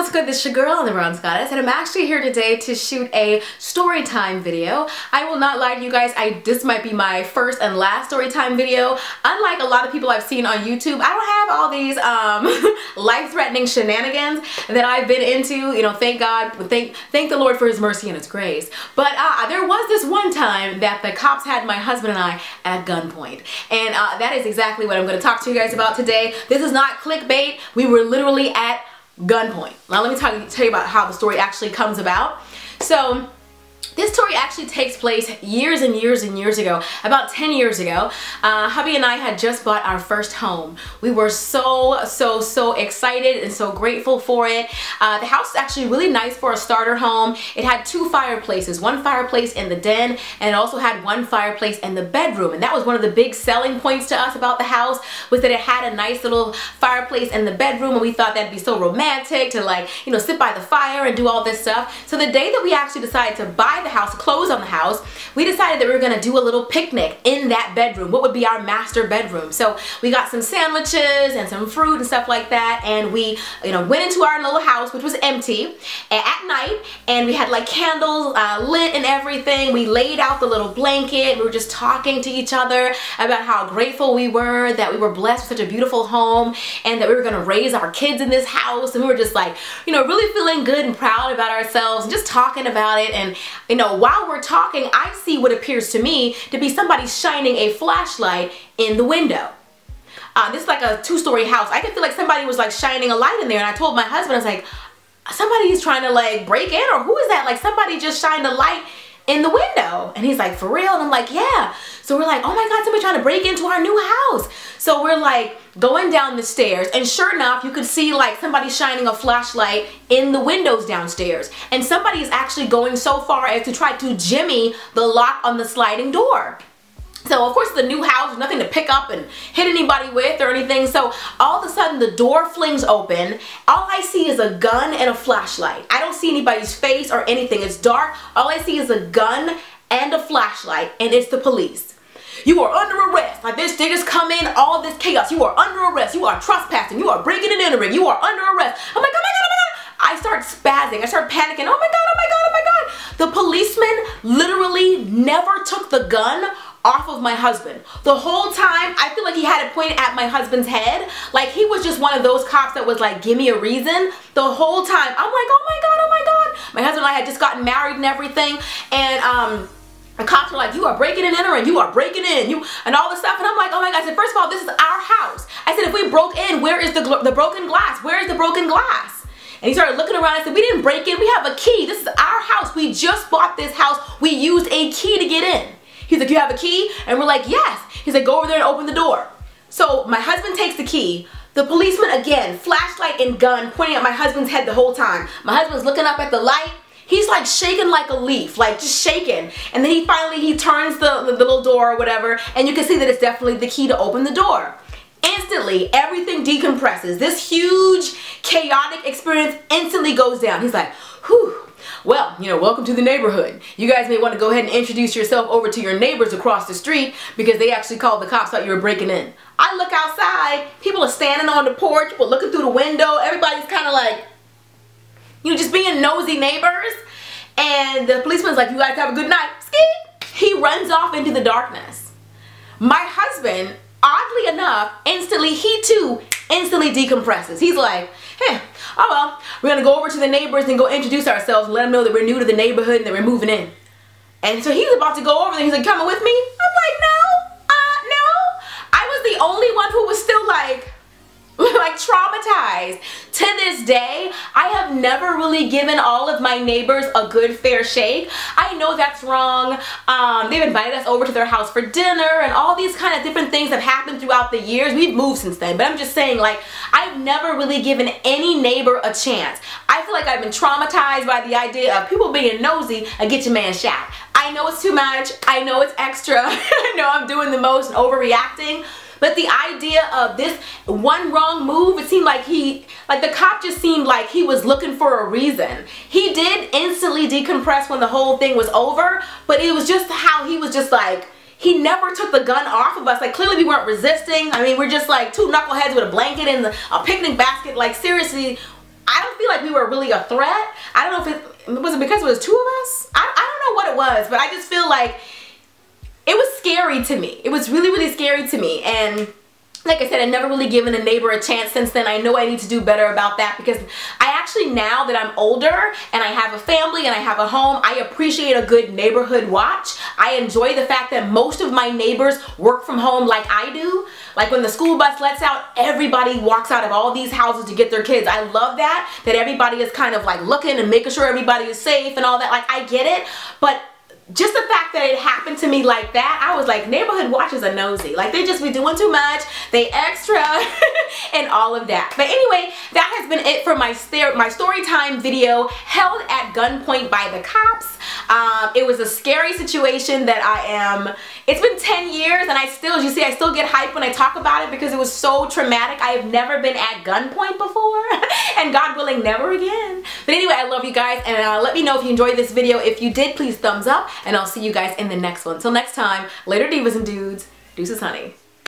what's good? This is your girl, the Bronze Goddess, and I'm actually here today to shoot a story time video. I will not lie to you guys, this might be my first and last story time video. Unlike a lot of people I've seen on YouTube, I don't have all these life-threatening shenanigans that I've been into. You know, thank God, thank the Lord for His mercy and His grace. But there was this one time that the cops had my husband and I at gunpoint, and that is exactly what I'm going to talk to you guys about today. This is not clickbait. We were literally at gunpoint. Now let me tell you about how the story actually comes about. So this story actually takes place years and years and years ago, about 10 years ago. Hubby and I had just bought our first home. We were so excited and so grateful for it. The house is actually really nice for a starter home. It had two fireplaces, one fireplace in the den, and it also had one fireplace in the bedroom. And that was one of the big selling points to us about the house, was that it had a nice little fireplace in the bedroom, and we thought that'd be so romantic to, like, you know, sit by the fire and do all this stuff. So the day that we actually decided to buy the house, close on the house, we decided that we were going to do a little picnic in that bedroom. What would be our master bedroom? So we got some sandwiches and some fruit and stuff like that, and we, you know, went into our little house, which was empty, at night, and we had like candles lit and everything. We laid out the little blanket. We were just talking to each other about how grateful we were that we were blessed with such a beautiful home, and that we were going to raise our kids in this house, and we were just like, you know, really feeling good and proud about ourselves and just talking about it. And you know, while we're talking, I see what appears to me to be somebody shining a flashlight in the window. This is like a two-story house. I could feel like somebody was like shining a light in there, and I told my husband, I was like, somebody is trying to like break in, or who is that? Like somebody just shined a light in the window. And he's like, for real? And I'm like, yeah. So we're like, oh my God, somebody trying to break into our new house. So we're like going down the stairs, and sure enough, you could see like somebody shining a flashlight in the windows downstairs. And somebody is actually going so far as to try to jimmy the lock on the sliding door. So of course, the new house, there's nothing to pick up and hit anybody with or anything. So all of a sudden the door flings open. All I see is a gun and a flashlight. I don't see anybody's face or anything. It's dark. All I see is a gun and a flashlight, and it's the police. You are under arrest. Like this, they just come in, all this chaos. You are under arrest. You are trespassing. You are breaking and entering. You are under arrest. I'm like, oh my God, oh my God. I start spazzing. I start panicking. Oh my God, oh my God, oh my God. The policeman literally never took the gun off of my husband. The whole time, I feel like he had it pointed at my husband's head. Like he was just one of those cops that was like, give me a reason. The whole time, I'm like, oh my God, oh my God. My husband and I had just gotten married and everything. And the cops were like, you are breaking and entering, you are breaking in, and all this stuff. And I'm like, oh my God. I said, first of all, this is our house. I said, if we broke in, where is the broken glass? Where is the broken glass? And he started looking around. I said, we didn't break in. We have a key. This is our house. We just bought this house. We used a key to get in. He's like, you have a key? And we're like, yes. He's like, go over there and open the door. So my husband takes the key. The policeman, again, flashlight and gun pointing at my husband's head the whole time. My husband's looking up at the light. He's like shaking like a leaf, like just shaking. And then he finally turns the little door or whatever, and you can see that it's definitely the key to open the door. Instantly, everything decompresses. This huge, chaotic experience instantly goes down. He's like, whew. Well, you know, welcome to the neighborhood. You guys may want to go ahead and introduce yourself over to your neighbors across the street, because they actually called the cops, thought you were breaking in. I look outside, people are standing on the porch, people looking through the window, everybody's kind of like, you know, just being nosy neighbors. And the policeman's like, you guys have a good night. Skeet. He runs off into the darkness. My husband, oddly enough, he too instantly decompresses. He's like, hey, oh well, we're gonna go over to the neighbors and go introduce ourselves and let them know that we're new to the neighborhood and that we're moving in. And so he's about to go over there. He's like, coming with me? I'm like, no. I was the only one who was still like traumatized. To this day, I have never really given all of my neighbors a good fair shake. I know that's wrong. They've invited us over to their house for dinner, and all these kind of different things have happened throughout the years. We've moved since then, but I'm just saying, like, I've never really given any neighbor a chance. I feel like I've been traumatized by the idea of people being nosy and get your man shot. I know it's too much. I know it's extra. I know I'm doing the most and overreacting. But the idea of this one wrong move, it seemed like the cop just seemed like he was looking for a reason. He did instantly decompress when the whole thing was over, but it was just how he was just like, he never took the gun off of us. Like, clearly we weren't resisting. I mean, we're just like two knuckleheads with a blanket and a picnic basket. Like, seriously, I don't feel like we were really a threat. I don't know if it was because it was two of us. I don't know what it was, but I just feel like it was scary to me. It was really, really scary to me. And like I said, I've never really given a neighbor a chance since then. I know I need to do better about that, because I actually, now that I'm older and I have a family and I have a home, I appreciate a good neighborhood watch. I enjoy the fact that most of my neighbors work from home like I do. Like when the school bus lets out, everybody walks out of all these houses to get their kids. I love that everybody is kind of like looking and making sure everybody is safe and all that. Like, I get it, but just the fact that it happened to me like that, I was like, neighborhood watchers are nosy. Like, they just be doing too much, they extra, and all of that. But anyway, that has been it for my story time video, held at gunpoint by the cops. It was a scary situation that it's been 10 years and I still, as you see, I still get hyped when I talk about it because it was so traumatic. I have never been at gunpoint before, and God willing, never again. But anyway, I love you guys, and let me know if you enjoyed this video. If you did, please thumbs up, and I'll see you guys in the next one. Till next time, later divas and dudes, deuces honey.